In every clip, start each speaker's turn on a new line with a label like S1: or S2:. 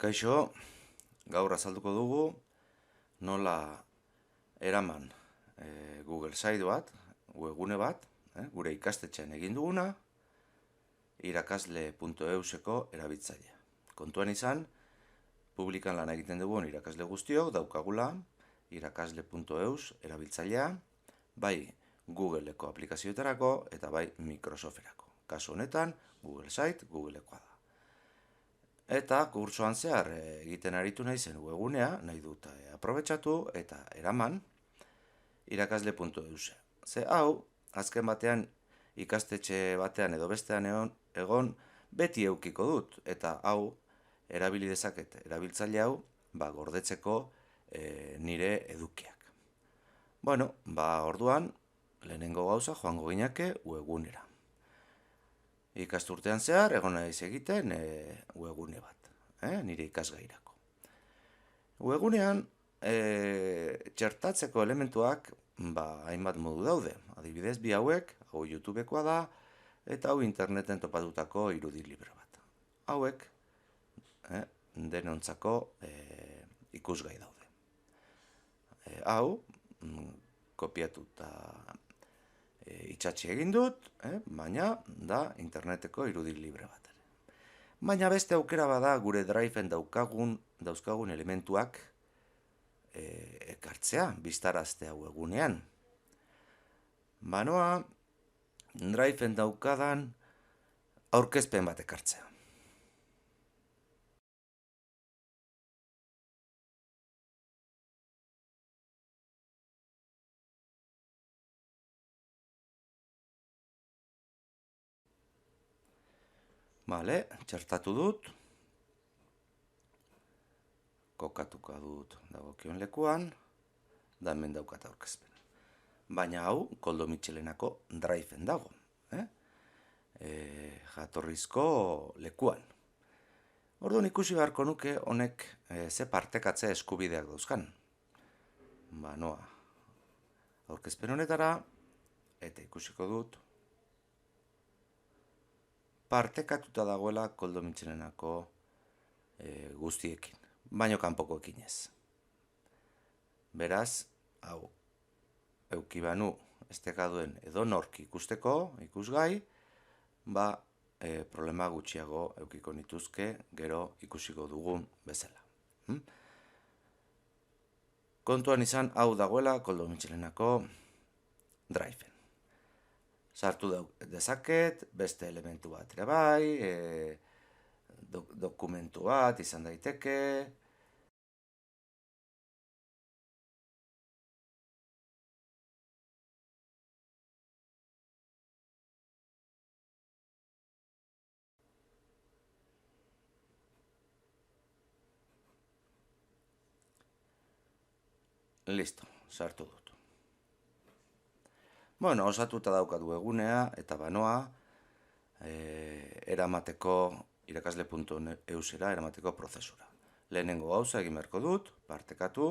S1: Kaixo, gaur azalduko dugu nola eraman Google Site bat, webgune bat, gure ikastetxean egin duguna, irakasle.euseko erabiltzailea. Kontuan izan, publikan lan egiten dugun irakasle guztiok daukagula irakasle.eus erabiltzailea, bai Googleko aplikazioetarako eta bai Microsofterako. Kasu honetan, Google Site, Googlekoa da. Eta kursoan zehar egiten aritu naizen webgunea, nahi dut aprobetxatu eta eraman irakasle.eus. Ze hau, azken batean ikastetxe batean edo bestean egon beti eukiko dut, eta hau erabili dezaket erabiltzaile hau gordetzeko nire edukiak. Bueno, orduan, lehenengo gauza joango ginake webgunera. Ikasturtean zehar, egon naiz egiten webgune bat, nire ikasgairako. Webgunean, txertatzeko elementuak hainbat modu daude. Adibidez, bi hauek, hau YouTubekoa da, eta hau interneten topatutako irudi libre bat. Hauek, denontzako ikusgai daude. Hau, kopiatuta itxatxi egin dut, baina da interneteko irudi libre bat. Baina beste aukera bada gure Driven dauzkagun elementuak ekartzea, biztaraztea webgunean. Banoa, Driven daukadan aurkezpen bat ekartzea. Bale, txertatu dut, kokatuko dut dagokion lekuan, da hemen daukat aurkezpen. Baina hau, Koldo Mitxelenako Driven dago, jatorrizko lekuan. Orduan ikusi beharko nuke honek ze partekatze eskubideak dauzkan. Noa, aurkezpen honetara, eta ikusiko dut, partekatuta dagoela Koldo Mitxelenako guztiekin, baino kanpokoekin ez. Beraz, hau, eukibanu estekaduen edonork ikusteko, ikusgai, problema gutxiago eukiko nituzke, gero ikusiko dugun bezala. Kontuan izan, hau dagoela Koldo Mitxelenako Driven. Sartu dezaket, beste elementu bat ere bai, dokumentu bat izan daiteke. Listo, sartu dut. Bueno, osatuta daukat webgunea eta banoa eramateko irakasle.eusera eramateko prozesura. Lehenengo gauza egin beharko dut, partekatu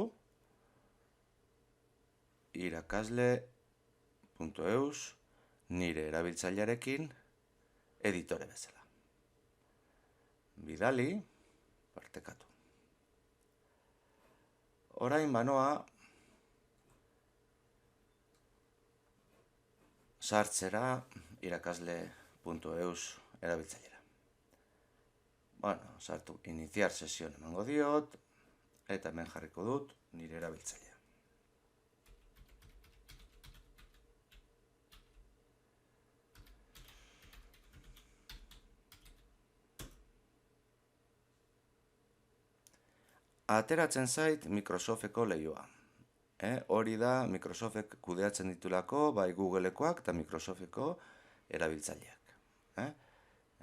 S1: irakasle.eus nire erabiltzailearekin editore bezala. Bidali, partekatu. Orain banoa sartzera irakasle.eus erabiltzailera. Sartu iniciar sesioan emango diot, eta hemen jarriko dut nire erabiltzailea. Ateratzen zait Microsofteko lehioa. Hori da Microsoftek kudeatzen ditulako, bai Googlekoak eta Microsofteko erabiltzaileak.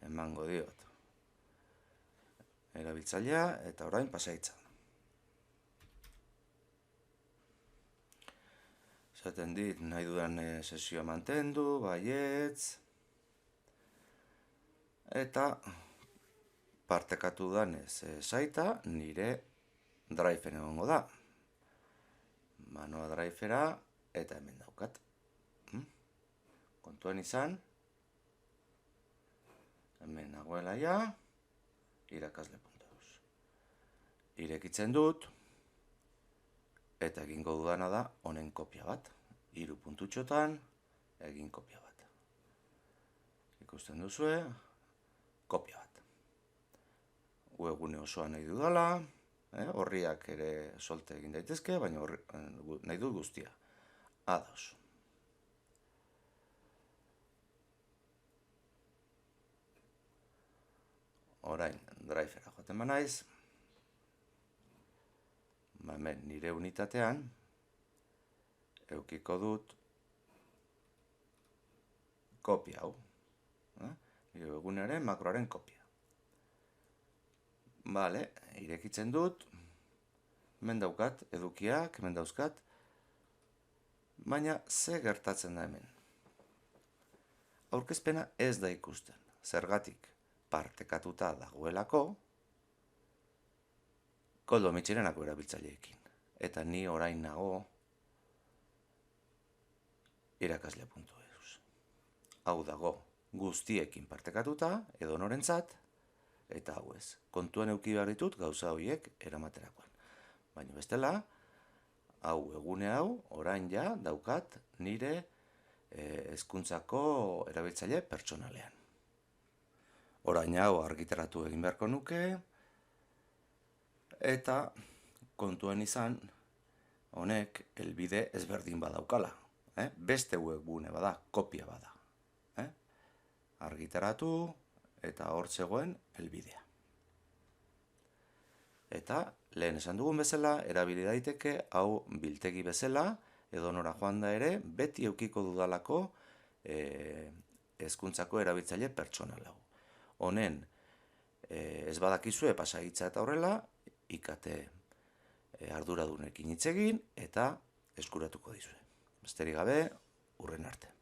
S1: Emango diot erabiltzailea eta orain pasaitza. Zaten dit, nahi dudan sesioa mantendu, baietz, eta partekatu danez saita nire Driven egongo da. Manoa Drivera eta hemen daukat. Kontuan izan, hemen nagoela ja, irakasle.eus. Irekitzen dut, eta egingo dudana da honen kopia bat. 3 puntutxotan egin kopia bat. Ikusten duzue, kopia bat. Webgune osoa nahi dudala, horriak ere solte egin daitezke, baina nahi dut guztia. Ados. Orain, drivera joaten banaiz. Hemen nire unitatean, eukiko dut kopia hau. Nire webgunearen makroaren kopia. Bale, irekitzen dut, hemen daukat, edukiak, hemen dauzkat, baina ze gertatzen da hemen. Aurkezpena ez da ikusten, zergatik partekatuta dagoelako, Koldo Mitxirenako erabiltzaileekin. Eta ni orain nago irakasle.eus. Hau dago guztiekin partekatuta, edo norentzat, eta hau ez. Kontuan eduki behar ditut gauza horiek eramaterakoan. Baina bestela, hau egune hau, orain ja daukat nire hezkuntzako erabiltzaile pertsonalean. Orain hau argitaratu egin beharko nuke, eta kontuan izan honek helbide ezberdin badaukala. Beste webgune bada, kopia bada. Argitaratu eta hor zegoen helbidea. Eta lehen esan dugun bezala, erabili daiteke hau biltegi bezala, edo nora joan da ere, beti eukiko dudalako hezkuntzako erabiltzaile pertsonal hau. Honen ez badakizue pasagitza eta horrela, IKT arduradunekin hitz egin eta eskuratuko dizue. Besterik gabe, hurren arte.